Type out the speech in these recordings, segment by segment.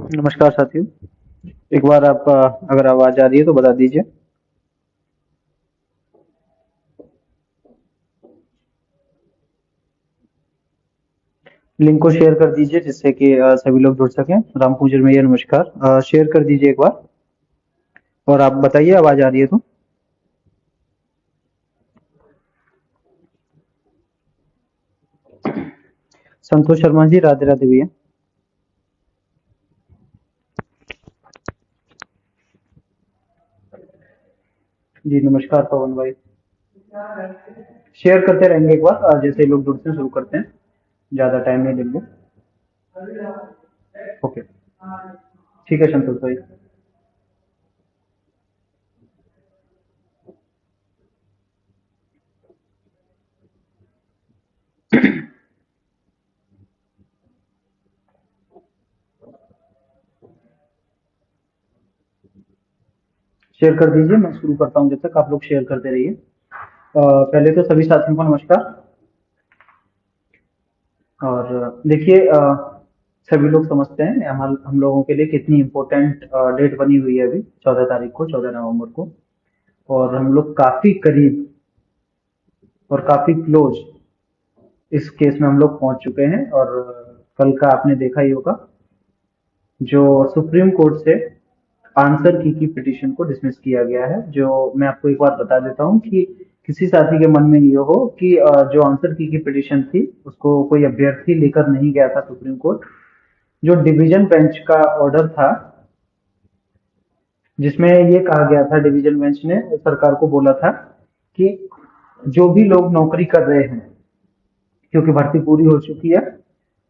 नमस्कार साथियों। एक बार आप अगर आवाज आ रही है तो बता दीजिए। लिंक को शेयर कर दीजिए जिससे कि सभी लोग जुड़ सकें। रामपूजन भैया नमस्कार। शेयर कर दीजिए एक बार। और आप बताइए आवाज आ रही है तो। संतोष शर्मा जी, राधे राधे भैया। जी नमस्कार पवन भाई। शेयर करते रहेंगे एक बार, जैसे लोग जुड़ते हैं शुरू करते हैं। ज्यादा टाइम नहीं लेंगे। ओके। ठीक है संतोष भाई। शेयर कर दीजिए, मैं शुरू करता हूँ जब तक आप लोग शेयर करते रहिए। पहले तो सभी साथियों को नमस्कार। और देखिए, सभी लोग समझते हैं हम लोगों के लिए कितनी इम्पोर्टेंट डेट बनी हुई है अभी 14 तारीख को, 14 नवंबर को। और हम लोग काफी करीब और काफी क्लोज इस केस में हम लोग पहुंच चुके हैं। और कल का आपने देखा ही होगा, जो सुप्रीम कोर्ट से आंसर की पिटीशन को डिसमिस किया गया है। जो मैं आपको एक बार बता देता हूँ कि किसी साथी के मन में ये हो कि जो आंसर की पिटीशन थी उसको कोई अभ्यर्थी लेकर नहीं गया था सुप्रीम कोर्ट। जो डिवीजन बेंच का ऑर्डर था, जिसमें ये कहा गया था, डिवीजन बेंच ने सरकार को बोला था कि जो भी लोग नौकरी कर रहे हैं, क्योंकि भर्ती पूरी हो चुकी है,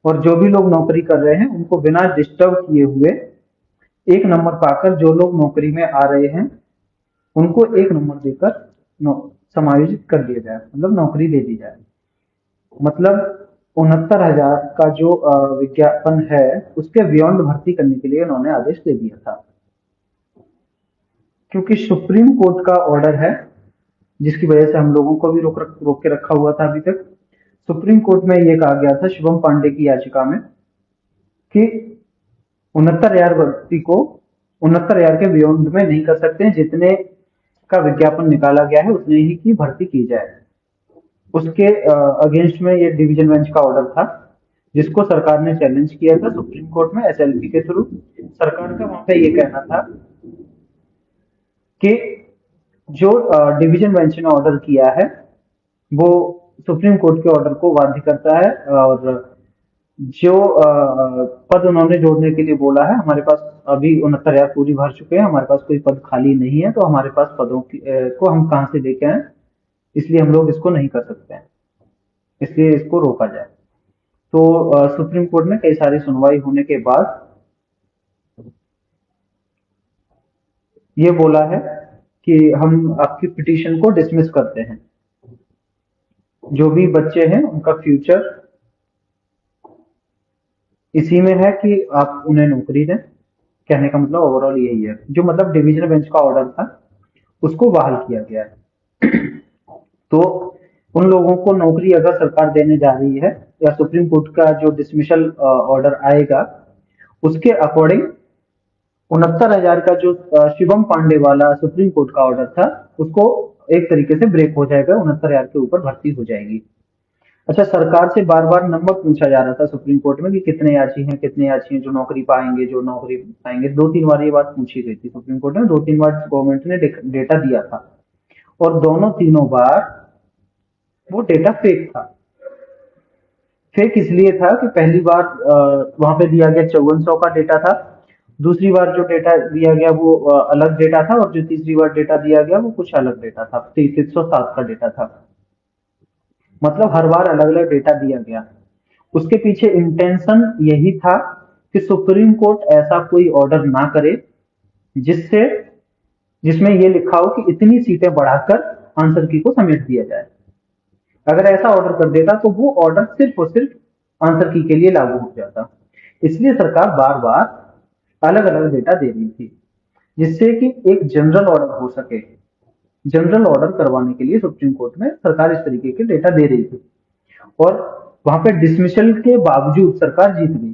और जो भी लोग नौकरी कर रहे हैं उनको बिना डिस्टर्ब किए हुए एक नंबर पाकर जो लोग नौकरी में आ रहे हैं उनको एक नंबर देकर समायोजित कर दिया जाए, मतलब नौकरी दे दी जाए। मतलब 69,000 का जो विज्ञापन है उसके बियॉन्ड भर्ती करने के लिए उन्होंने आदेश दे दिया था। क्योंकि सुप्रीम कोर्ट का ऑर्डर है, जिसकी वजह से हम लोगों को भी रोक के रखा हुआ था अभी तक। सुप्रीम कोर्ट में यह कहा गया था शुभम पांडे की याचिका में कि 69,000 व्यक्ति को 69,000 के बियॉन्ड में नहीं कर सकते, जितने का विज्ञापन निकाला गया है उतने ही की भर्ती की जाए। उसके अगेंस्ट में ये डिवीजन बेंच का ऑर्डर था, जिसको सरकार ने चैलेंज किया था सुप्रीम कोर्ट में एसएलपी के थ्रू। सरकार का वहां पे ये कहना था कि जो डिवीजन बेंच ने ऑर्डर किया है वो सुप्रीम कोर्ट के ऑर्डर को बाध्य करता है। और जो पद उन्होंने जोड़ने के लिए बोला है, हमारे पास अभी 69,000 पूरी भर चुके हैं, हमारे पास कोई पद खाली नहीं है, तो हमारे पास पदों की को हम कहाँ से लेके आए, इसलिए हम लोग इसको नहीं कर सकते हैं, इसलिए इसको रोका जाए। तो सुप्रीम कोर्ट ने कई सारी सुनवाई होने के बाद ये बोला है कि हम आपकी पिटीशन को डिसमिस करते हैं। जो भी बच्चे हैं उनका फ्यूचर इसी में है कि आप उन्हें नौकरी दें। कहने का मतलब ओवरऑल यही है, जो मतलब डिवीजन बेंच का ऑर्डर था उसको बहाल किया गया है। तो उन लोगों को नौकरी अगर सरकार देने जा रही है, या सुप्रीम कोर्ट का जो डिसमिसल ऑर्डर आएगा उसके अकॉर्डिंग 69,000 का जो शिवम पांडे वाला सुप्रीम कोर्ट का ऑर्डर था उसको एक तरीके से ब्रेक हो जाएगा, 69,000 के ऊपर भर्ती हो जाएगी। अच्छा, सरकार से बार बार नंबर पूछा जा रहा था सुप्रीम कोर्ट में कि कितने याची हैं, कितने याची हैं जो नौकरी पाएंगे, जो नौकरी पाएंगे। 2-3 बार ये बात पूछी गई थी सुप्रीम कोर्ट में, 2-3 बार गवर्नमेंट ने डेटा दिया था, और दोनों तीनों बार वो डेटा फेक था। फेक इसलिए था कि पहली बार वहां पे दिया गया 5400 का डेटा था, दूसरी बार जो डेटा दिया गया वो अलग डेटा था, और जो तीसरी बार डेटा दिया गया वो कुछ अलग डेटा था, 3307 का डेटा था। मतलब हर बार अलग अलग डेटा दिया गया। उसके पीछे इंटेंशन यही था कि सुप्रीम कोर्ट ऐसा कोई ऑर्डर ना करे जिससे जिसमें ये लिखा हो कि इतनी सीटें बढ़ाकर आंसर की को समेट दिया जाए। अगर ऐसा ऑर्डर कर देता तो वो ऑर्डर सिर्फ और सिर्फ आंसर की के लिए लागू हो जाता। इसलिए सरकार बार बार अलग अलग डेटा दे रही थी, जिससे कि एक जनरल ऑर्डर हो सके। जनरल ऑर्डर करवाने के लिए सुप्रीम कोर्ट में सरकार इस तरीके के डेटा दे रही थी, और वहां पे डिसमिसल के बावजूद सरकार जीत गई।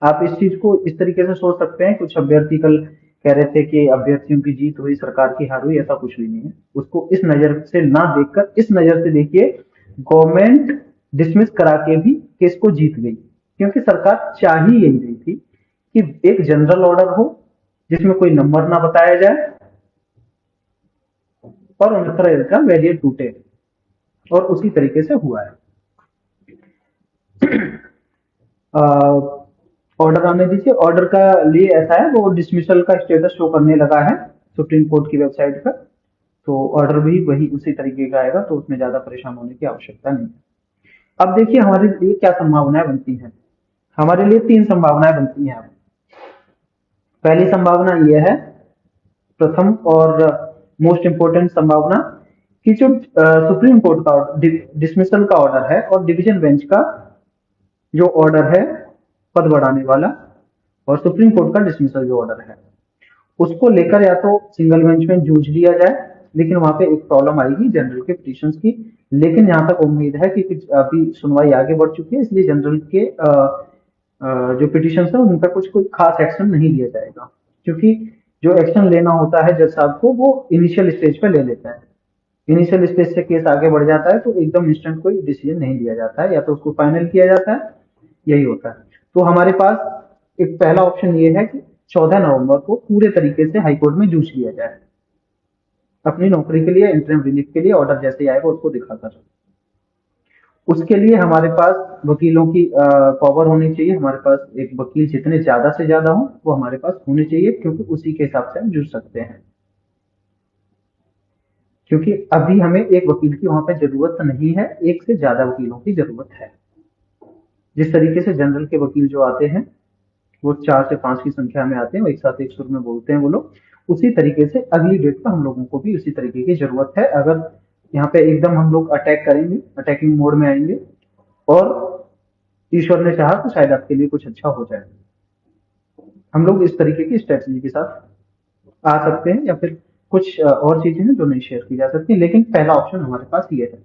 आप इस चीज को इस तरीके से सोच सकते हैं, कुछ अभ्यर्थी कल कह रहे थे कि अभ्यर्थियों की जीत हुई, सरकार की हार हुई, ऐसा कुछ भी नहीं है। उसको इस नजर से ना देखकर इस नजर से देखिए, गवर्नमेंट डिसमिस करा के भी केस को जीत गई, क्योंकि सरकार चाह ही यही रही थी कि एक जनरल ऑर्डर हो जिसमें कोई नंबर ना बताया जाए और 69 का वेरिएंट टूटे, और उसी तरीके से हुआ है। ऑर्डर आने दीजिए। ऑर्डर का लिए ऐसा है, वो डिसमिसल का स्टेटस शो करने लगा है सुप्रीम कोर्ट की वेबसाइट पर। तो ऑर्डर भी वही उसी तरीके का आएगा, तो उसमें ज्यादा परेशान होने की आवश्यकता नहीं है। अब देखिए हमारे लिए क्या संभावनाएं बनती हैं। हमारे लिए तीन संभावनाएं बनती हैं। पहली संभावना यह है, प्रथम और मोस्ट इंपोर्टेंट संभावना, कि जो सुप्रीम कोर्ट का डिसमिसल का ऑर्डर है और डिवीजन बेंच का जो ऑर्डर है पद बढ़ाने वाला, और सुप्रीम कोर्ट का डिसमिसल जो ऑर्डर है, उसको लेकर या तो सिंगल बेंच में जूझ लिया जाए। लेकिन वहां पे एक प्रॉब्लम आएगी जनरल के पिटिशंस की। लेकिन यहाँ तक उम्मीद है कि अभी सुनवाई आगे बढ़ चुकी है, इसलिए जनरल के जो पिटिशंस है उन पर कुछ कोई खास एक्शन नहीं लिया जाएगा, क्योंकि जो एक्शन लेना होता है जज साहब को वो इनिशियल स्टेज पे ले लेते हैं। इनिशियल स्टेज से केस आगे बढ़ जाता है तो एकदम इंस्टेंट कोई डिसीजन नहीं लिया जाता है, या तो उसको फाइनल किया जाता है, यही होता है। तो हमारे पास एक पहला ऑप्शन ये है कि 14 नवंबर को पूरे तरीके से हाईकोर्ट में जूझ लिया जाए, अपनी नौकरी के लिए, इंटरिम रिलीफ के लिए ऑर्डर जैसे ही आएगा उसको दिखाकर। उसके लिए हमारे पास वकीलों की पावर होनी चाहिए। हमारे पास एक वकील जितने ज्यादा से ज्यादा हो वो हमारे पास होने चाहिए, क्योंकि उसी के हिसाब से हम जुड़ सकते हैं। क्योंकि अभी हमें एक वकील की वहां पे जरूरत नहीं है, एक से ज्यादा वकीलों की जरूरत है। जिस तरीके से जनरल के वकील जो आते हैं वो 4 से 5 की संख्या में आते हैं, वो एक साथ एक सुर में बोलते हैं वो लोग, उसी तरीके से अगली डेट पर हम लोगों को भी उसी तरीके की जरूरत है। अगर यहाँ पे एकदम हम लोग अटैक करेंगे, अटैकिंग मोड में आएंगे, और ईश्वर ने चाहा तो शायद आपके लिए कुछ अच्छा हो जाए। हम लोग इस तरीके की स्ट्रेटजी के साथ आ सकते हैं, या फिर कुछ और चीजें हैं जो नहीं शेयर की जा सकती, लेकिन पहला ऑप्शन हमारे पास ये है।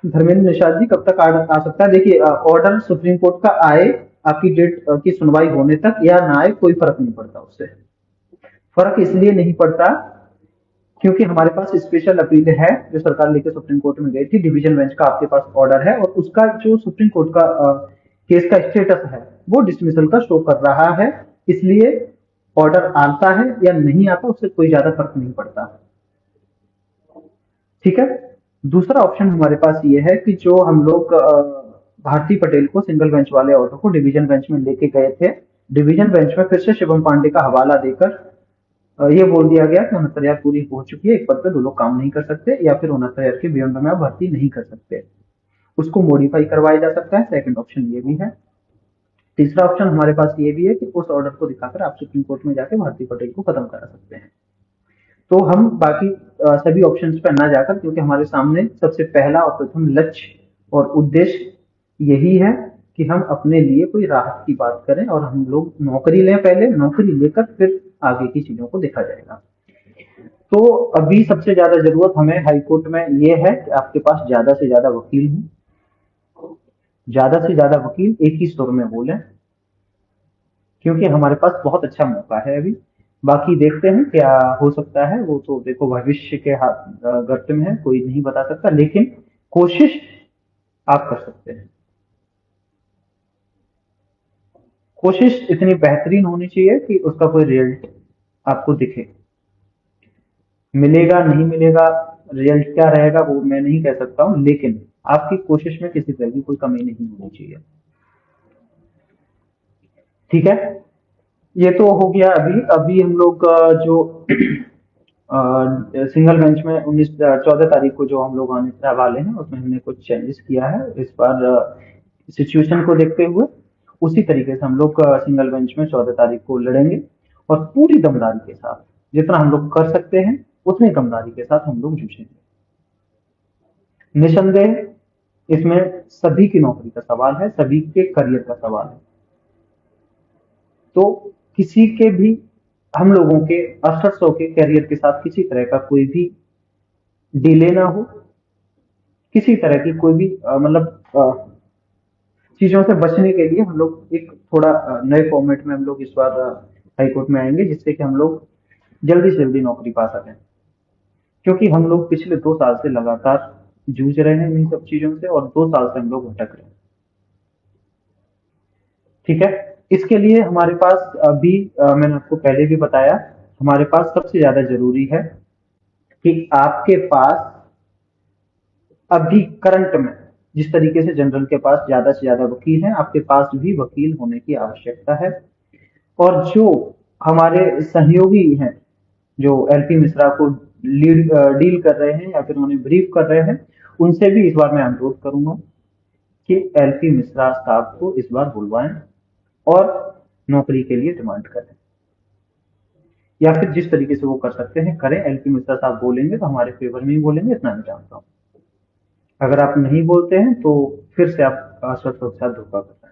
धर्मेंद्र निषाद जी, कब तक आ सकता है? देखिए ऑर्डर सुप्रीम कोर्ट का आए, आपकी डेट की सुनवाई होने तक या ना आए, कोई फर्क नहीं पड़ता उससे। फर्क इसलिए नहीं पड़ता क्योंकि हमारे पास स्पेशल अपील है जो सरकार लेकर सुप्रीम कोर्ट में गई थी। डिवीजन बेंच का आपके पास ऑर्डर है, और उसका जो सुप्रीम कोर्ट का केस का स्टेटस है वो डिसमिसल का शो कर रहा है। इसलिए ऑर्डर आता है या नहीं आता उससे कोई ज्यादा फर्क नहीं पड़ता। ठीक है। दूसरा ऑप्शन हमारे पास ये है कि जो हम लोग भारती पटेल को सिंगल बेंच वाले ऑर्डर को डिवीजन बेंच में लेके गए थे, डिवीजन बेंच में फिर से शिवम पांडे का हवाला देकर ये बोल दिया गया कि 69 पूरी हो चुकी है, एक पद पे दो लोग काम नहीं कर सकते, या फिर 69 के बियॉन्ड में आप भर्ती नहीं कर सकते। उसको मॉडिफाई करवाया जा सकता है। सेकंड ऑप्शन ये भी है। तीसरा ऑप्शन हमारे पास ये भी है कि उस ऑर्डर को दिखाकर आप सुप्रीम कोर्ट में जाकर भारती पटेल को खत्म करा सकते हैं। तो हम बाकी सभी ऑप्शंस पर ना जाकर, क्योंकि हमारे सामने सबसे पहला और प्रथम लक्ष्य और उद्देश्य यही है कि हम अपने लिए कोई राहत की बात करें, और हम लोग नौकरी लें। पहले नौकरी लेकर फिर आगे की चीजों को देखा जाएगा। तो अभी सबसे ज्यादा जरूरत हमें हाई कोर्ट में ये है कि आपके पास ज्यादा से ज्यादा वकील हों, ज्यादा से ज्यादा वकील एक ही सुर में बोले, क्योंकि हमारे पास बहुत अच्छा मौका है अभी। बाकी देखते हैं क्या हो सकता है, वो तो देखो भविष्य के हाथ गर्त में है, कोई नहीं बता सकता, लेकिन कोशिश आप कर सकते हैं। कोशिश इतनी बेहतरीन होनी चाहिए कि उसका कोई रिजल्ट आपको दिखे। मिलेगा नहीं मिलेगा, रिजल्ट क्या रहेगा वो मैं नहीं कह सकता हूं, लेकिन आपकी कोशिश में किसी तरह की कोई कमी नहीं होनी चाहिए। ठीक है। ये तो हो गया। अभी अभी हम लोग जो सिंगल बेंच में 14 तारीख को जो हम लोग आने वाले हैं उसमें हमने कुछ चेंजेस किया है इस बार। सिचुएशन को देखते हुए उसी तरीके से हम लोग सिंगल बेंच में 14 तारीख को लड़ेंगे, और पूरी दमदारी के साथ जितना हम लोग कर सकते हैं उतनी दमदारी के साथ हम लोग जूझेंगे। निसंदेह इसमें सभी की नौकरी का सवाल है, सभी के करियर का सवाल है। तो किसी के भी, हम लोगों के 6800 के करियर के साथ किसी तरह का कोई भी डिले ना हो, किसी तरह की कोई भी मतलब चीजों से बचने के लिए हम लोग एक थोड़ा नए फॉर्मेट में हम लोग इस बार हाई कोर्ट में आएंगे, जिससे कि हम लोग जल्दी से जल्दी नौकरी पा सकें। क्योंकि हम लोग पिछले 2 साल से लगातार जूझ रहे हैं इन सब चीजों से, और 2 साल से हम लोग भटक रहे हैं। ठीक है। इसके लिए हमारे पास अभी मैंने आपको पहले भी बताया, हमारे पास सबसे ज्यादा जरूरी है कि आपके पास अभी करंट में, जिस तरीके से जनरल के पास ज्यादा से ज्यादा वकील हैं, आपके पास भी वकील होने की आवश्यकता है। और जो हमारे सहयोगी हैं, जो एलपी मिश्रा को लीड डील कर रहे हैं या फिर उन्हें ब्रीफ कर रहे हैं, उनसे भी इस बार मैं अनुरोध करूंगा कि एलपी मिश्रा साहब को इस बार बुलवाएं और नौकरी के लिए डिमांड करें, या फिर जिस तरीके से वो कर सकते हैं करें। एलपी मिश्रा साहब बोलेंगे तो हमारे फेवर में ही बोलेंगे, इतना मैं जानता हूँ। अगर आप नहीं बोलते हैं तो फिर से आप अश्वत्थ के साथ धोखा कर रहे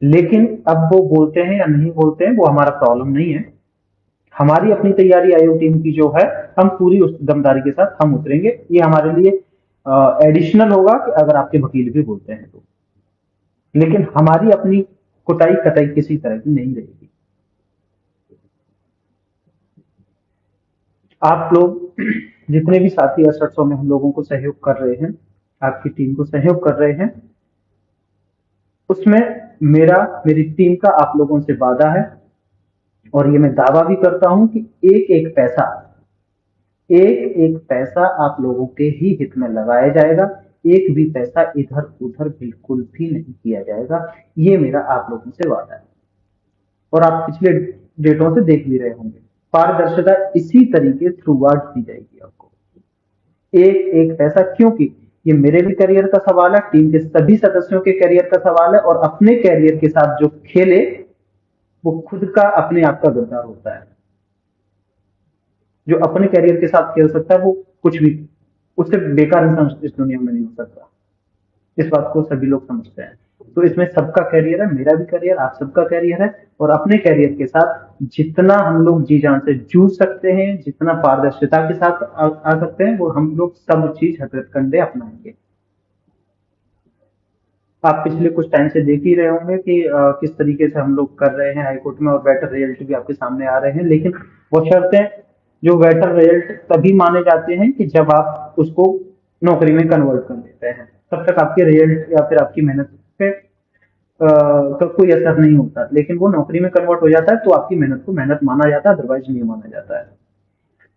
हैं। लेकिन अब वो बोलते हैं या नहीं बोलते हैं वो हमारा प्रॉब्लम नहीं है। हमारी अपनी तैयारी आयोग टीम की जो है, हम पूरी उस दमदारी के साथ हम उतरेंगे। ये हमारे लिए एडिशनल होगा कि अगर आपके वकील भी बोलते हैं तो, लेकिन हमारी अपनी कुटाई कटाई किसी तरह की नहीं रहेगी। आप लोग जितने भी साथी असरसों में हम लोगों को सहयोग कर रहे हैं, आपकी टीम को सहयोग कर रहे हैं, उसमें मेरी टीम का आप लोगों से वादा है, और ये मैं दावा भी करता हूं कि एक एक पैसा आप लोगों के ही हित में लगाया जाएगा। एक भी पैसा इधर उधर बिल्कुल भी नहीं किया जाएगा। ये मेरा आप लोगों से वादा है, और आप पिछले डेटों से देख भी रहे होंगे, पारदर्शिता इसी तरीके थ्रू आउट दी जाएगी आपको। एक एक पैसा, क्योंकि ये मेरे भी करियर का सवाल है, टीम के सभी सदस्यों के करियर का सवाल है, और अपने करियर के साथ जो खेले वो खुद का अपने आप का गद्दार होता है। जो अपने करियर के साथ खेल सकता है वो कुछ भी, उससे बेकार इंसान इस दुनिया में नहीं हो सकता। इस बात को सभी लोग समझते हैं। तो इसमें सबका करियर है, मेरा भी करियर, आप सबका करियर है, और अपने करियर के साथ जितना हम लोग जी जान से जूझ सकते हैं, जितना पारदर्शिता के साथ आ सकते हैं, वो हम लोग सब चीज हथकंडे अपनाएंगे। आप पिछले कुछ टाइम से देख ही रहे होंगे कि किस तरीके से हम लोग कर रहे हैं हाईकोर्ट में, और बेटर रिजल्ट भी आपके सामने आ रहे हैं। लेकिन वो शर्तें, जो बेटर रिजल्ट तभी माने जाते हैं कि जब आप उसको नौकरी में कन्वर्ट कर देते हैं। तब तक आपके रिजल्ट या फिर आपकी मेहनत पे का कोई असर नहीं होता। लेकिन वो नौकरी में कन्वर्ट हो जाता है तो आपकी मेहनत को मेहनत माना जाता है, अदरवाइज नहीं माना जाता है।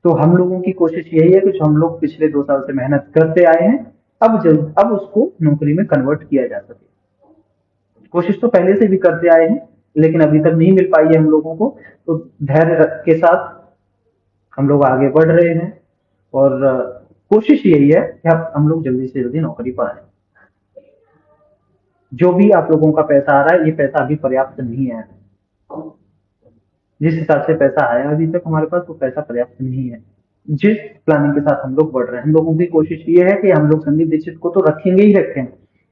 तो हम लोगों की कोशिश यही है कि जो हम लोग पिछले 2 साल से मेहनत करते आए हैं, अब उसको नौकरी में कन्वर्ट किया जा सके। कोशिश तो पहले से भी करते आए हैं, लेकिन अभी तक नहीं मिल पाई है हम लोगों को। तो धैर्य के साथ हम लोग आगे बढ़ रहे हैं, और कोशिश यही है कि हम लोग जल्दी से जल्दी नौकरी पाएं। जो भी आप लोगों का पैसा आ रहा है, ये पैसा अभी पर्याप्त नहीं है। जिस हिसाब से पैसा आया अभी तक हमारे पास, वो पैसा पर्याप्त नहीं है। जिस प्लानिंग के साथ हम लोग बढ़ रहे हैं, हम लोगों की कोशिश ये है कि हम लोग संदीप दीक्षित को तो रखेंगे ही रखें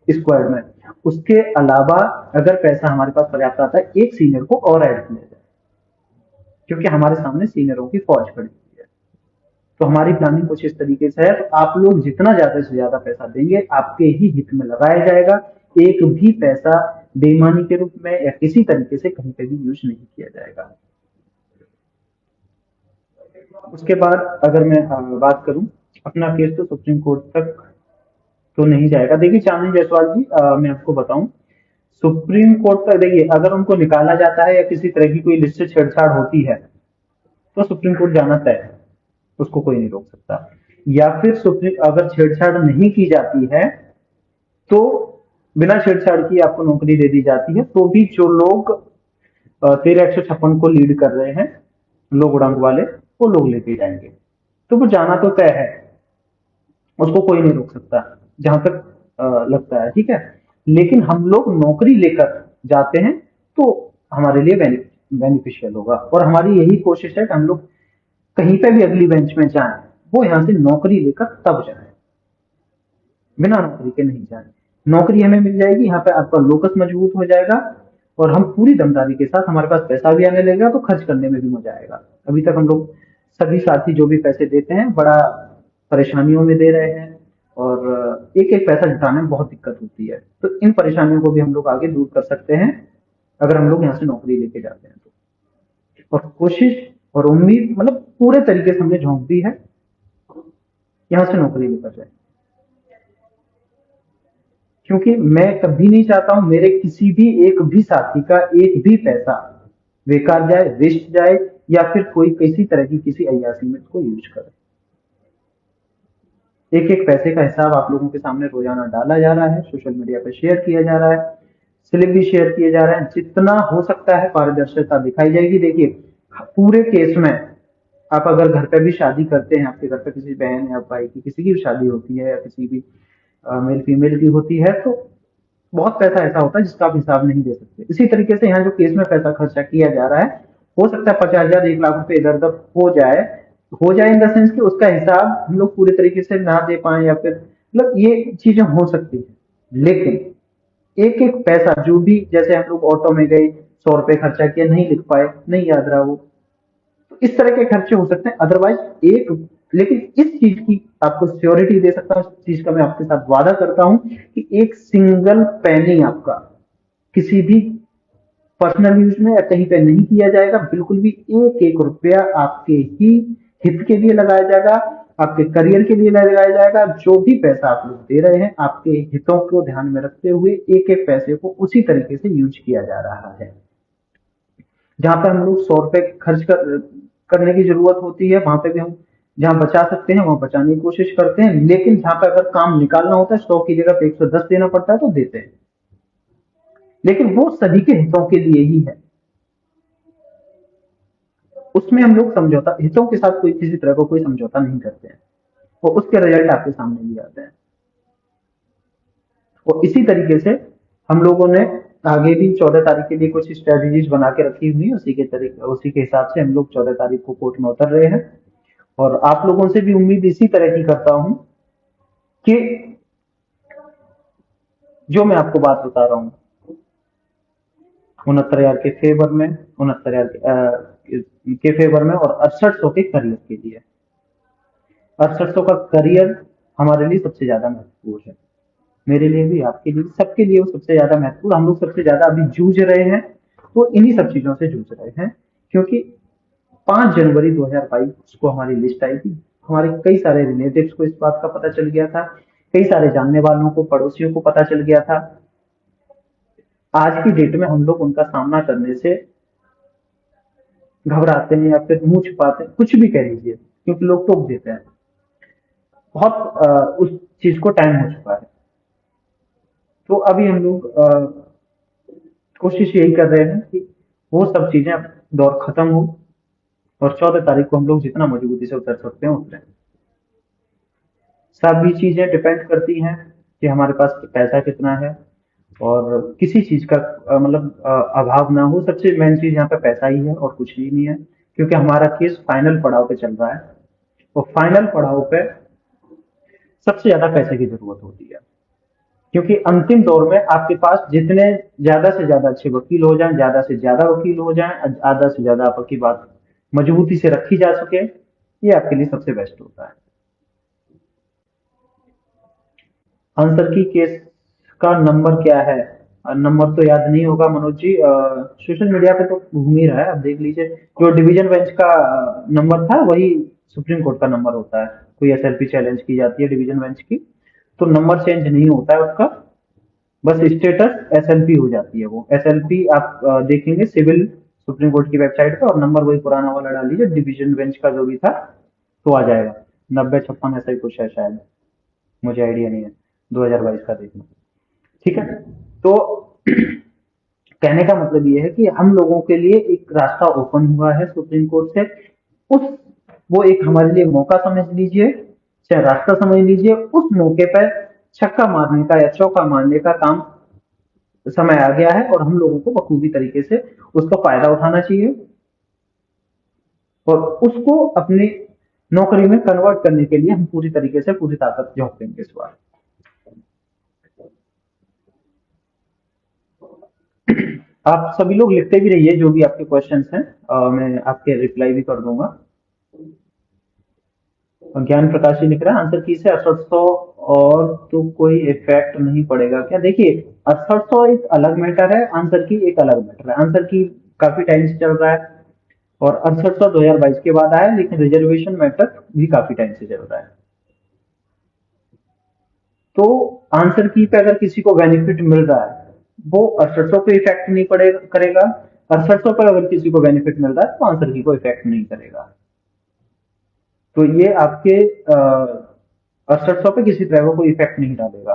स्क्वाड में। उसके अलावा अगर पैसा हमारे पास पर्याप्त आता है, एक सीनियर को और ऐड किया जाए, क्योंकि हमारे सामने सीनियरों की फौज खड़ी हुई है। तो हमारी प्लानिंग कुछ इस तरीके से है। तो आप लोग जितना ज्यादा से ज्यादा पैसा देंगे, आपके ही हित में लगाया जाएगा। एक भी पैसा बेईमानी के रूप में या किसी तरीके से कहीं पे भी यूज नहीं किया जाएगा। उसके बाद अगर मैं बात करूं, अपना केस तो सुप्रीम कोर्ट तक तो नहीं जाएगा। देखिए चांदनी जायसवाल जी, मैं आपको बताऊं, सुप्रीम कोर्ट तक देखिए, अगर उनको निकाला जाता है या किसी तरह की कोई लिस्ट से छेड़छाड़ होती है तो सुप्रीम कोर्ट जाना तय है, उसको कोई नहीं रोक सकता। या फिर सुप्रीम अगर छेड़छाड़ नहीं की जाती है तो बिना छेड़छाड़ की आपको नौकरी दे दी जाती है, तो भी जो लोग 13 156 को लीड कर रहे हैं, लोग उड़ंग वाले, वो लोग लेके जाएंगे। तो वो जाना तो तय है, उसको कोई नहीं रोक सकता, जहां तक लगता है। ठीक है। लेकिन हम लोग नौकरी लेकर जाते हैं तो हमारे लिए बेनिफिशियल होगा, और हमारी यही कोशिश है कि हम लोग कहीं पे भी अगली बेंच में जाएं, वो यहाँ से नौकरी लेकर तब जाए, बिना नौकरी के नहीं जाए। नौकरी हमें मिल जाएगी, यहाँ पे आपका लोकस मजबूत हो जाएगा, और हम पूरी दमदारी के साथ, हमारे पास पैसा भी आने लगेगा तो खर्च करने में भी मजा आएगा। अभी तक हम लोग सभी साथी जो भी पैसे देते हैं, बड़ा परेशानियों में दे रहे हैं, और और एक एक पैसा जुटाने में बहुत दिक्कत होती है। तो इन परेशानियों को भी हम लोग आगे दूर कर सकते हैं अगर हम लोग यहाँ से नौकरी लेके जाते हैं तो। और कोशिश और उम्मीद मतलब पूरे तरीके से हमने झोंक दी है, यहाँ से नौकरी लेकर जाए। क्योंकि मैं कभी नहीं चाहता हूं मेरे किसी भी एक भी साथी का एक भी पैसा बेकार जाए, वेस्ट जाए, या फिर कोई किसी तरह की किसी अय्यासी में इसको यूज करे। एक एक पैसे का हिसाब आप लोगों के सामने रोजाना डाला जा रहा है, सोशल मीडिया पे शेयर किया जा रहा है, स्लिप भी शेयर किए जा रहे हैं। जितना हो सकता है पारदर्शिता दिखाई जाएगी। देखिए, पूरे केस में आप अगर घर पे भी शादी करते हैं, आपके घर पे किसी बहन या भाई की किसी की भी शादी होती है, या किसी भी मेल फीमेल की होती है, तो बहुत पैसा ऐसा होता है जिसका आप हिसाब नहीं दे सकते। इसी तरीके से यहाँ जो केस में पैसा खर्चा किया जा रहा है, हो सकता है 50,000 1 लाख रुपए इधर उधर हो जाए इन द सेंस कि उसका हिसाब हम लोग पूरे तरीके से ना दे पाए, या फिर मतलब ये चीजें हो सकती है। लेकिन एक एक पैसा जो भी, जैसे हम लोग ऑटो में गए, 100 रुपए खर्चा किया, नहीं लिख पाए, नहीं याद रहा वो, तो इस तरह के खर्चे हो सकते हैं। अदरवाइज एक, लेकिन इस चीज की आपको श्योरिटी दे सकता हूँ, इस चीज का मैं आपके साथ वादा करता हूं कि एक सिंगल पैनी आपका किसी भी पर्सनल यूज में या कहीं पे नहीं किया जाएगा। बिल्कुल भी एक एक रुपया आपके ही हित के लिए लगाया जाएगा, आपके करियर के लिए लगाया जाएगा। जो भी पैसा आप लोग दे रहे हैं, आपके हितों को ध्यान में रखते हुए एक एक पैसे को उसी तरीके से यूज किया जा रहा है। जहां पे हम लोग 100 रुपए करने की जरूरत होती है, वहां पे भी हम जहां बचा सकते हैं वहां बचाने की कोशिश करते हैं। लेकिन जहां पे अगर काम निकालना होता है, 100 की जगह पे 110 देना पड़ता है, तो देते हैं। लेकिन वो सभी के हितों के लिए ही है। उसमें हम लोग समझौता, हितों के साथ कोई किसी तरह का कोई समझौता नहीं करते हैं, और उसके रिजल्ट आपके सामने भी आते हैं। और इसी तरीके से हम लोगों ने आगे भी 14 तारीख के लिए कुछ स्ट्रेटेजीज बना के रखी हुई है। उसी के हिसाब से हम लोग 14 तारीख को कोर्ट में उतर रहे हैं। और आप लोगों से भी उम्मीद इसी तरह की करता हूं कि जो मैं आपको बात बता रहा हूँ, 69,000 के फेवर में, 69,000 के फेवर में, और 6800 के करियर के लिए। 6800 का करियर हमारे लिए सबसे ज्यादा महत्वपूर्ण है। मेरे लिए भी, आपके लिए, सबके लिए वो सबसे ज्यादा महत्वपूर्ण। हम लोग सबसे ज्यादा अभी जूझ रहे हैं तो इन्हीं सब चीजों से जूझ रहे हैं। क्योंकि 5 जनवरी 2022 को हमारी लिस्ट आई थी। हमारे कई सारे रिलेटिव्स को इस बात का पता चल गया था, कई सारे जानने वालों को, पड़ोसियों को पता चल गया था। आज की डेट में हम लोग उनका सामना करने से घबराते हैं, या फिर मुंह छुपाते हैं, कुछ भी कह लीजिए, क्योंकि लोग टोक देते हैं। बहुत उस चीज को टाइम हो चुका है। तो अभी हम लोग कोशिश यही कर रहे हैं कि वो सब चीजें अब दौर खत्म हो, और 14 तारीख को हम लोग जितना मजबूती से उतर सकते हैं उतरे। सभी चीजें डिपेंड करती हैं कि हमारे पास पैसा कितना है, और किसी चीज का मतलब अभाव ना हो। सबसे मेन चीज यहाँ पे पैसा ही है और कुछ भी नहीं है। क्योंकि हमारा केस फाइनल पड़ाव पे चल रहा है, और फाइनल पड़ाव पे सबसे ज्यादा पैसे की जरूरत होती है। क्योंकि अंतिम दौर में आपके पास जितने ज्यादा से ज्यादा अच्छे वकील हो जाएं, ज्यादा से ज्यादा वकील हो जाएं, ज्यादा से ज्यादा आपकी बात मजबूती से रखी जा सके, ये आपके लिए सबसे बेस्ट होता है। आंसर की केस का नंबर क्या है? नंबर तो याद नहीं होगा मनोज जी, सोशल मीडिया पे तो घूम ही रहा है, आप देख लीजिए। जो डिवीजन बेंच का नंबर था वही सुप्रीम कोर्ट का नंबर होता है। कोई एसएलपी चैलेंज की जाती है डिवीजन बेंच की, तो नंबर चेंज नहीं होता है उसका, बस स्टेटस एसएलपी हो जाती है। वो एसएलपी आप देखेंगे सिविल सुप्रीम कोर्ट की वेबसाइट पे, और नंबर वही पुराना वाला डाल लीजिए, डिवीजन बेंच का जो भी था तो आ जाएगा। 9056 ऐसा ही कुछ है शायद, मुझे आइडिया नहीं है। 2022 का देखना। ठीक है। तो कहने का मतलब ये है कि हम लोगों के लिए एक रास्ता ओपन हुआ है सुप्रीम कोर्ट से। उस वो एक हमारे लिए मौका समझ लीजिए, चाहे रास्ता समझ लीजिए। उस मौके पर छक्का मारने का या चौका मारने का काम समय आ गया है, और हम लोगों को बखूबी तरीके से उसका फायदा उठाना चाहिए, और उसको अपनी नौकरी में कन्वर्ट करने के लिए हम पूरी तरीके से पूरी ताकत झोंक देंगे इस बार। आप सभी लोग लिखते भी रहिए जो भी आपके क्वेश्चंस हैं, मैं आपके रिप्लाई भी कर दूंगा। और ज्ञान प्रकाश जी लिख रहा है आंसर की से 6800 और तो कोई इफेक्ट नहीं पड़ेगा क्या? देखिए 6800 एक अलग मैटर है, आंसर की एक अलग मैटर है। आंसर की काफी टाइम से चल रहा है और 6800 2022 के बाद आया, लेकिन रिजर्वेशन मैटर भी काफी टाइम से चल रहा है। तो आंसर की पे अगर किसी को बेनिफिट मिल रहा है वो 6800 पे इफेक्ट नहीं पड़ेगा करेगा, 6800 पर अगर किसी को बेनिफिट मिल रहा है तो आंसर की को इफेक्ट नहीं करेगा। तो ये आपके 6800 पे किसी तरह का कोई इफेक्ट नहीं डालेगा।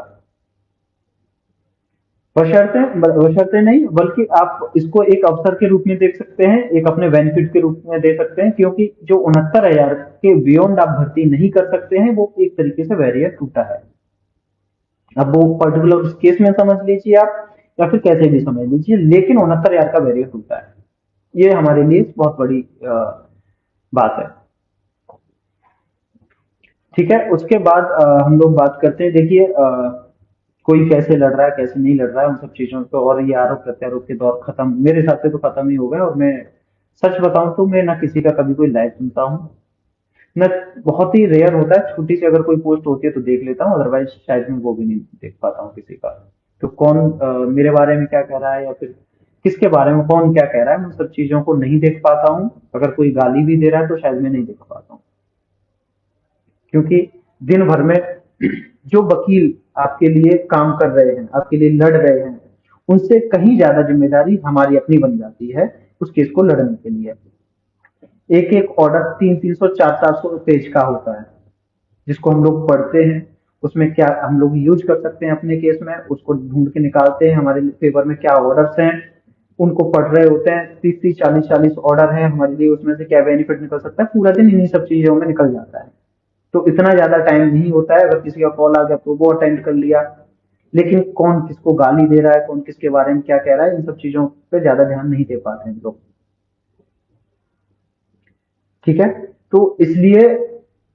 बशर्ते नहीं, बल्कि आप इसको एक अवसर के रूप में देख सकते हैं, एक अपने बेनिफिट के रूप में दे सकते हैं, क्योंकि जो 69,000 के बियॉन्ड आप भर्ती नहीं कर सकते हैं वो एक तरीके से बैरियर टूटा है। अब वो पर्टिकुलर उस केस में समझ लीजिए आप या फिर कैसे भी समझ लीजिए, लेकिन 69,000 का बैरियर टूटा है। ये हमारे लिए बहुत बड़ी बात है। ठीक है, उसके बाद हम लोग बात करते हैं। देखिए कोई कैसे लड़ रहा है कैसे नहीं लड़ रहा है उन सब चीजों पे, और ये आरोप प्रत्यारोप के दौर खत्म मेरे हिसाब से तो खत्म ही हो गए। और मैं सच बताऊं तो मैं ना किसी का कभी कोई लाइव सुनता हूँ, न बहुत ही रेयर होता है, छोटी सी अगर कोई पोस्ट होती है तो देख लेता हूँ, अदरवाइज शायद मैं वो भी नहीं देख पाता हूँ किसी का। तो कौन मेरे बारे में क्या कह रहा है या फिर किसके बारे में कौन क्या कह रहा है, मैं उन सब चीजों को नहीं देख पाता हूँ। अगर कोई गाली भी दे रहा है तो शायद मैं नहीं देख पाता हूँ, क्योंकि दिन भर में जो वकील आपके लिए काम कर रहे हैं आपके लिए लड़ रहे हैं उनसे कहीं ज्यादा जिम्मेदारी हमारी अपनी बन जाती है उस केस को लड़ने के लिए। एक एक ऑर्डर 300 400 पेज का होता है जिसको हम लोग पढ़ते हैं, उसमें क्या हम लोग यूज कर सकते हैं अपने केस में, उसको ढूंढ के निकालते हैं हमारे फेवर में क्या ऑर्डर्स हैं, उनको पढ़ रहे होते हैं। 30 30 40 40 ऑर्डर है हमारे लिए, उसमें से क्या बेनिफिट निकल सकता है, पूरा दिन इन्हीं सब चीजों में निकल जाता है। तो इतना ज्यादा टाइम नहीं होता है, अगर किसी का कॉल आ गया तो वो अटेंड कर लिया। लेकिन कौन किसको गाली दे रहा है कौन किसके बारे में क्या कह रहा है इन सब चीजों पे ज्यादा ध्यान नहीं दे पाते हैं लोग। ठीक है, तो इसलिए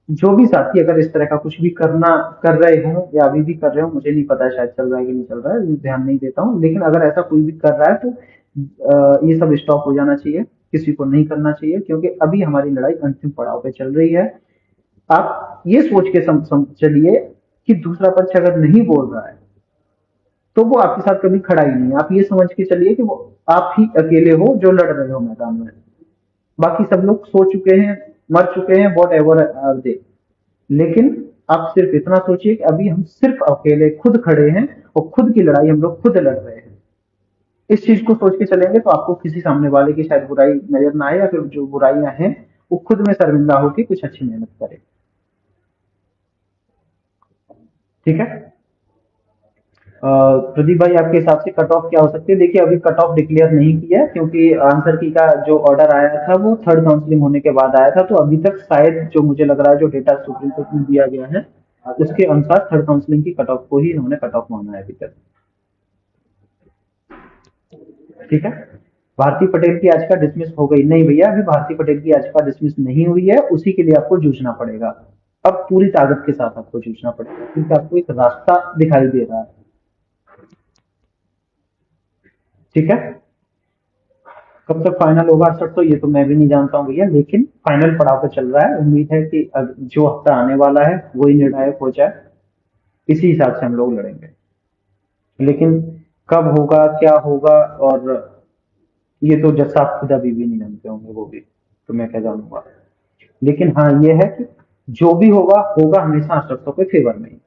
जो भी साथी अगर इस तरह का कुछ भी कर रहे हो या अभी भी कर रहे हो, मुझे नहीं पता है शायद चल रहा है कि नहीं चल रहा है, मैं ध्यान नहीं देता हूँ, लेकिन अगर ऐसा कोई भी कर रहा है तो ये सब स्टॉप हो जाना चाहिए, किसी को नहीं करना चाहिए, क्योंकि अभी हमारी लड़ाई अंतिम पड़ाव पे चल रही है। आप ये सोच के चलिए कि दूसरा पक्ष अगर नहीं बोल रहा है तो वो आपके साथ कभी खड़ा ही नहीं है। आप ये समझ के चलिए कि वो आप ही अकेले हो जो लड़ रहे हो मैदान में, बाकी सब लोग सो चुके हैं मर चुके हैं, वॉट एवर आर दे। लेकिन आप सिर्फ इतना सोचिए कि अभी हम सिर्फ अकेले खुद खड़े हैं और खुद की लड़ाई हम लोग खुद लड़ रहे हैं। इस चीज को सोच के चलेंगे तो आपको किसी सामने वाले की शायद बुराई नजर ना आए, या फिर जो बुराइयां हैं वो खुद में शर्मिंदा होकर कुछ अच्छी मेहनत करे। ठीक है, प्रदीप भाई आपके हिसाब से कट ऑफ क्या हो सकती है? देखिए अभी कट ऑफ डिक्लेयर नहीं किया है, क्योंकि आंसर की का जो ऑर्डर आया था वो थर्ड काउंसलिंग होने के बाद आया था, तो अभी तक शायद जो मुझे लग रहा है जो डेटा सुप्रीम कोर्ट में दिया गया है उसके अनुसार थर्ड काउंसलिंग की कट ऑफ को ही इन्होंने कट ऑफ माना है अभी तक। ठीक है, भारती पटेल की याचिका डिसमिस हो गई? नहीं भैया, अभी भारती पटेल की याचिका डिसमिस नहीं हुई है, उसी के लिए आपको जूझना पड़ेगा। अब पूरी ताकत के साथ आपको जूझना पड़ेगा, क्योंकि आपको एक रास्ता दिखाई दे रहा है। ठीक है, कब तक फाइनल होगा सर तो ये तो मैं भी नहीं जानता हूँ भैया, लेकिन फाइनल पड़ाव पे चल रहा है। उम्मीद है कि जो हफ्ता आने वाला है वही निर्णायक हो जाए, इसी हिसाब से हम लोग लड़ेंगे। लेकिन कब होगा क्या होगा और ये तो जज साहब खुद अभी भी नहीं जानते होंगे, वो भी तो मैं क्या जानूंगा। लेकिन हाँ ये है कि जो भी होगा होगा हमेशा 6800 के फेवर में ही,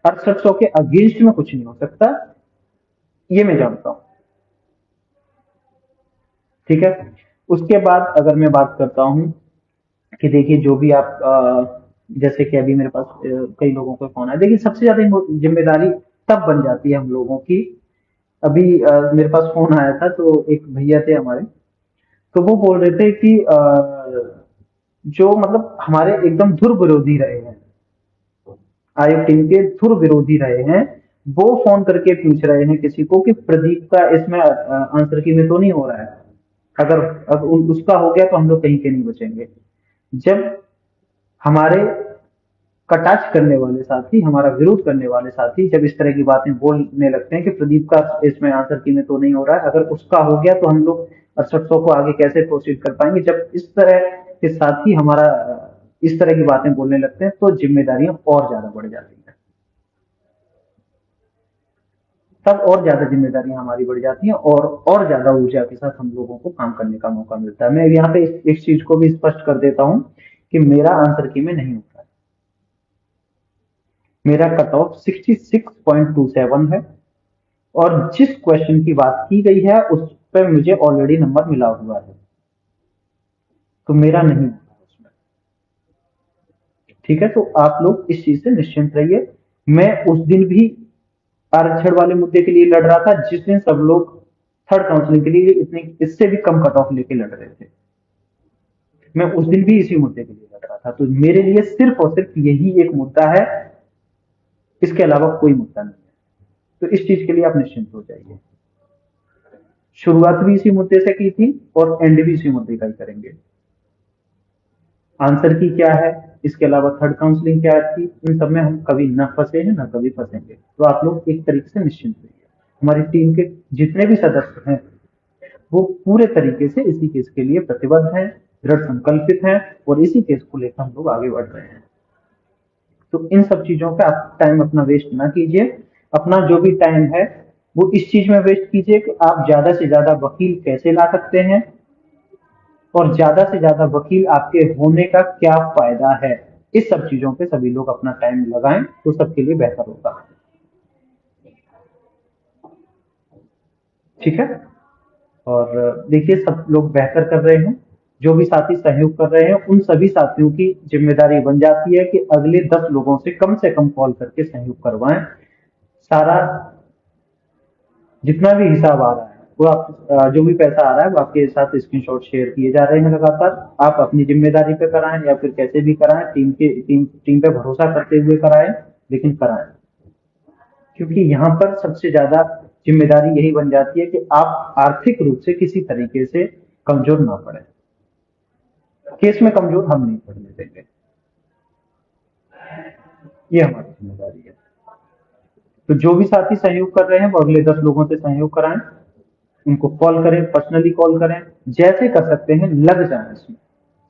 6800 के अगेंस्ट में कुछ नहीं हो सकता, ये मैं जानता हूँ। ठीक है, उसके बाद अगर मैं बात करता हूँ कि देखिए जो भी आप जैसे कि अभी मेरे पास कई लोगों का फोन है, देखिए सबसे ज्यादा जिम्मेदारी तब बन जाती है हम लोगों की। अभी मेरे पास फोन आया था तो एक भैया थे हमारे, तो वो बोल रहे थे कि जो मतलब हमारे एकदम धुर विरोधी रहे हैं, आयोग टीम के धुर विरोधी रहे हैं, वो फोन करके पूछ रहे हैं किसी को कि प्रदीप का इसमें आंसर की में तो नहीं हो रहा है, अगर अब उसका हो गया तो हम लोग कहीं के नहीं बचेंगे। जब हमारे कटाक्ष करने वाले साथी हमारा विरोध करने वाले साथी जब इस तरह की बातें बोलने लगते हैं कि प्रदीप का इसमें आंसर की में तो नहीं हो रहा है, अगर उसका हो गया तो हम लोग 6800 को आगे कैसे प्रोसीड कर पाएंगे, जब इस तरह के साथी हमारा इस तरह की बातें बोलने लगते हैं, तो जिम्मेदारियां और ज्यादा बढ़ जाती हैं। तब और ज्यादा जिम्मेदारियां हमारी बढ़ जाती हैं, और ज्यादा ऊर्जा के साथ हम लोगों को काम करने का मौका मिलता है। मैं यहाँ पे इस चीज को भी स्पष्ट कर देता हूँ कि मेरा आंसर की में नहीं होता है। मेरा कट ऑफ 66.27 है, और जिस क्वेश्चन की बात की गई है उस पर मुझे ऑलरेडी नंबर मिला हुआ है, तो मेरा नहीं होता उसमें। ठीक है, तो आप लोग इस चीज से निश्चिंत रहिए। मैं उस दिन भी आरक्षण वाले मुद्दे के लिए लड़ रहा था जिस दिन सब लोग थर्ड काउंसलिंग के लिए इतनी इससे भी कम कट ऑफ लेके लड़ रहे थे। मैं उस दिन भी इसी मुद्दे के लिए लड़ रहा था, तो मेरे लिए सिर्फ और सिर्फ यही एक मुद्दा है, इसके अलावा कोई मुद्दा नहीं है। तो इस चीज के लिए आप निश्चिंत हो जाइए। शुरुआत भी इसी मुद्दे से की थी और एंड भी इसी मुद्दे का ही करेंगे। आंसर की क्या है, इसके अलावा थर्ड काउंसलिंग क्या थी, इन सब में हम कभी ना फंसे हैं ना कभी फंसेंगे। तो आप लोग एक तरीके से निश्चिंत रहिए। हमारी टीम के जितने भी सदस्य हैं वो पूरे तरीके से इसी केस के लिए प्रतिबद्ध हैं, दृढ़ संकल्पित हैं, और इसी केस को लेकर हम लोग आगे बढ़ रहे हैं। तो इन सब चीजों पे आप टाइम अपना वेस्ट ना कीजिए। अपना जो भी टाइम है वो इस चीज में वेस्ट कीजिए कि आप ज्यादा से ज्यादा वकील कैसे ला सकते हैं, और ज्यादा से ज्यादा वकील आपके होने का क्या फायदा है। इस सब चीजों पे सभी लोग अपना टाइम लगाएं तो सबके लिए बेहतर होगा। ठीक है, और देखिए सब लोग बेहतर कर रहे हैं। जो भी साथी सहयोग कर रहे हैं उन सभी साथियों की जिम्मेदारी बन जाती है कि अगले 10 लोगों से कम कॉल करके सहयोग करवाएं। सारा जितना भी हिसाब आ रहा है वो आप जो भी पैसा आ रहा है वो आपके साथ स्क्रीनशॉट शेयर किए जा रहे हैं लगातार। आप अपनी जिम्मेदारी पे कराएं या फिर कैसे भी कराएं, टीम पे भरोसा करते हुए कराएं, लेकिन कराएं। क्योंकि यहाँ पर सबसे ज्यादा जिम्मेदारी यही बन जाती है कि आप आर्थिक रूप से किसी तरीके से कमजोर ना पड़े। केस में कमजोर हम नहीं पड़ने देंगे, ये हमारी जिम्मेदारी है। तो जो भी साथी सहयोग कर रहे हैं वो अगले 10 लोगों से सहयोग कराएं, उनको कॉल करें, पर्सनली कॉल करें, जैसे कर सकते हैं लग जाए इसमें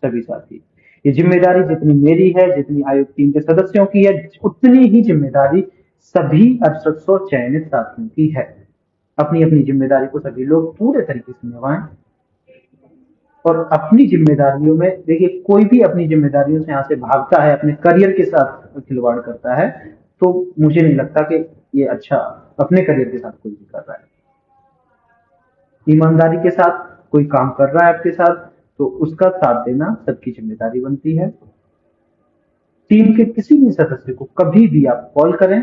सभी साथी। ये जिम्मेदारी जितनी मेरी है, जितनी आयोग टीम के सदस्यों की है, उतनी ही जिम्मेदारी सभी 6800 चयनित साथियों की है। अपनी अपनी जिम्मेदारी को सभी लोग पूरे तरीके से निभाएं, और अपनी जिम्मेदारियों में देखिए, कोई भी अपनी जिम्मेदारियों से यहाँ से भागता है, अपने करियर के साथ खिलवाड़ करता है, तो मुझे नहीं लगता कि ये अच्छा अपने करियर के साथ कोई भी कर रहा है। ईमानदारी के साथ कोई काम कर रहा है आपके साथ, तो उसका साथ देना सबकी जिम्मेदारी बनती है। टीम के किसी भी सदस्य को कभी भी आप कॉल करें,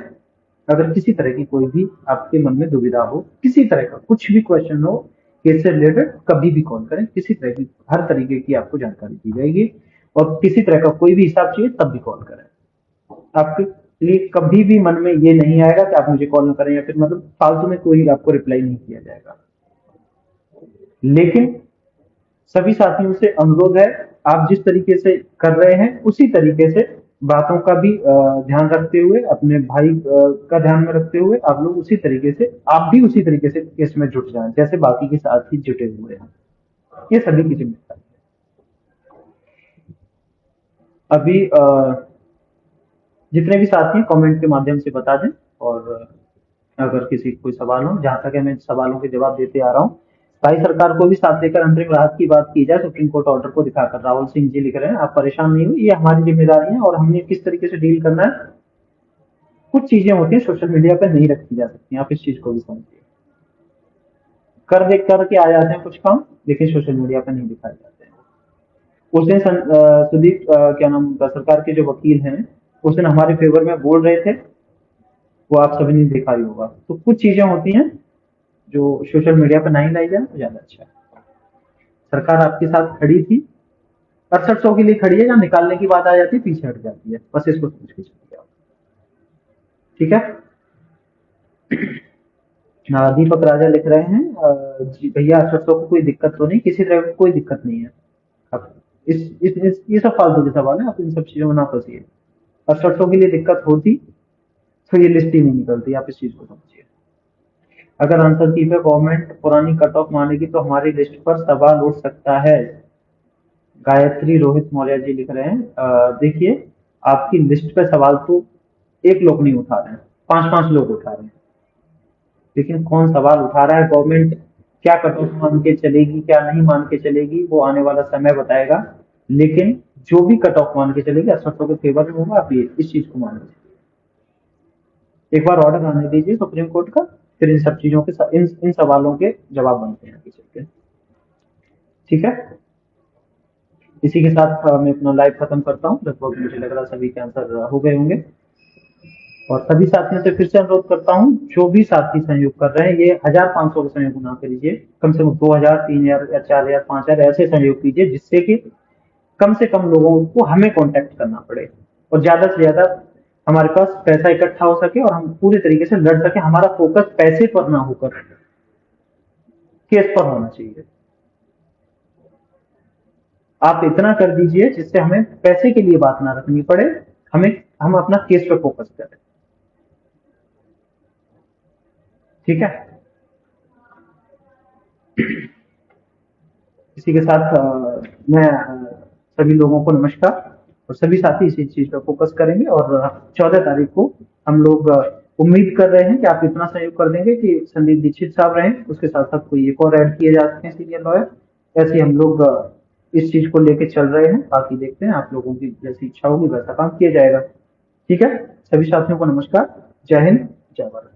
अगर किसी तरह की कोई भी आपके मन में दुविधा हो, किसी तरह का कुछ भी क्वेश्चन हो केस से रिलेटेड, कभी भी कॉल करें। किसी तरह की हर तरीके की आपको जानकारी दी जाएगी, और किसी तरह का कोई भी हिसाब चाहिए तब भी कॉल करें। आपके लिए कभी भी मन में ये नहीं आएगा कि आप मुझे कॉल न करें, या फिर मतलब फालतू में कोई आपको रिप्लाई नहीं किया जाएगा। लेकिन सभी साथियों से अनुरोध है, आप जिस तरीके से कर रहे हैं उसी तरीके से बातों का भी ध्यान रखते हुए, अपने भाई का ध्यान में रखते हुए आप लोग उसी तरीके से, आप भी उसी तरीके से केस में जुट जाएं जैसे बाकी के साथी जुटे हुए हैं। ये सभी की जिम्मेदारी है। अभी जितने भी साथी हैं कमेंट के माध्यम से बता दें, और अगर किसी को कोई सवाल हो, जहां तक है मैं सवालों के जवाब देते आ रहा हूँ। भाई सरकार को भी साथ देकर अंतरिम राहत की बात की जाए, सुप्रीम कोर्ट ऑर्डर को दिखाकर। राहुल सिंह जी लिख रहे हैं, आप परेशान नहीं हुए, ये हमारी जिम्मेदारी है और हमने किस तरीके से डील करना है। कुछ चीजें होती हैं सोशल मीडिया पर नहीं रखी जा सकती, आप इस चीज को भी समझिए। कर देख करके आ जाते हैं कुछ काम, लेकिन सोशल मीडिया पर नहीं दिखाए जाते हैं। उस दिन सुदीप क्या नाम उनका, सरकार के जो वकील हैं, उस दिन हमारे फेवर में बोल रहे थे, वो आप सभी ने देखा ही होगा। तो कुछ चीजें होती हैं जो सोशल मीडिया पर नहीं लाई जाए तो ज्यादा अच्छा है। सरकार आपके साथ खड़ी थी, 6800 के लिए खड़ी है, जहां निकालने की बात आ जाती है पीछे हट जाती है, बस इसको समझ के चलिए आप। ठीक है। दीपक राजा लिख रहे हैं, जी भैया 6800 को कोई दिक्कत तो नहीं, किसी तरह की कोई दिक्कत नहीं है। अब ये सब फालतू के सवाल है, आप इन सब चीजों में ना फंसिए। 6800 के लिए दिक्कत होती तो ये लिस्ट ही नहीं निकलती, आप इस चीज को समझिए। अगर आंसर की पे गवर्नमेंट पुरानी कट ऑफ मानेगी तो हमारी लिस्ट पर सवाल उठ सकता है। गायत्री रोहित मौर्य जी लिख रहे हैं, देखिए आपकी लिस्ट पे सवाल तो एक लोग नहीं उठा रहे हैं, पांच पांच लोग उठा रहे हैं, लेकिन कौन सवाल उठा रहा है, गवर्नमेंट क्या कट ऑफ मान के चलेगी क्या नहीं मान के चलेगी, वो आने वाला समय बताएगा। लेकिन जो भी कट ऑफ मान के चलेगी असमर्थों के फेवर में होगा, आप ये इस चीज को मान लीजिए। एक बार ऑर्डर आने दीजिए सुप्रीम कोर्ट का, फिर इन सब चीजों के इन सवालों के जवाब बनते हैं आगे चल के। ठीक है, इसी के साथ मैं अपना लाइव खत्म करता हूँ, लगभग मुझे लग रहा है सभी के आंसर हो गए होंगे। और सभी साथियों से फिर से अनुरोध करता हूँ, जो भी साथी सहयोग कर रहे हैं, ये 1500 का सहयोग ना करिए, कम से कम 2000, 3000 या 4000, 5000 ऐसे सहयोग कीजिए, जिससे कि कम से कम लोगों को हमें कांटेक्ट करना पड़े और ज्यादा से ज्यादा हमारे पास पैसा इकट्ठा हो सके और हम पूरे तरीके से लड़ सके। हमारा फोकस पैसे पर ना होकर केस पर होना चाहिए। आप इतना कर दीजिए जिससे हमें पैसे के लिए बात ना रखनी पड़े, हमें हम अपना केस पे फोकस करें। ठीक है, इसी के साथ मैं सभी लोगों को नमस्कार, और सभी साथी इसी चीज पर फोकस करेंगे। और 14 तारीख को हम लोग उम्मीद कर रहे हैं कि आप इतना सहयोग कर देंगे कि संदीप दीक्षित साहब रहें, उसके साथ साथ कोई एक और ऐड किए जा सकते हैं सीनियर लॉयर। ऐसे हम लोग इस चीज को लेके चल रहे हैं, बाकी देखते हैं आप लोगों की जैसी इच्छा होगी वैसा काम किया जाएगा। ठीक है, सभी साथियों को नमस्कार, जय हिंद, जय भारत।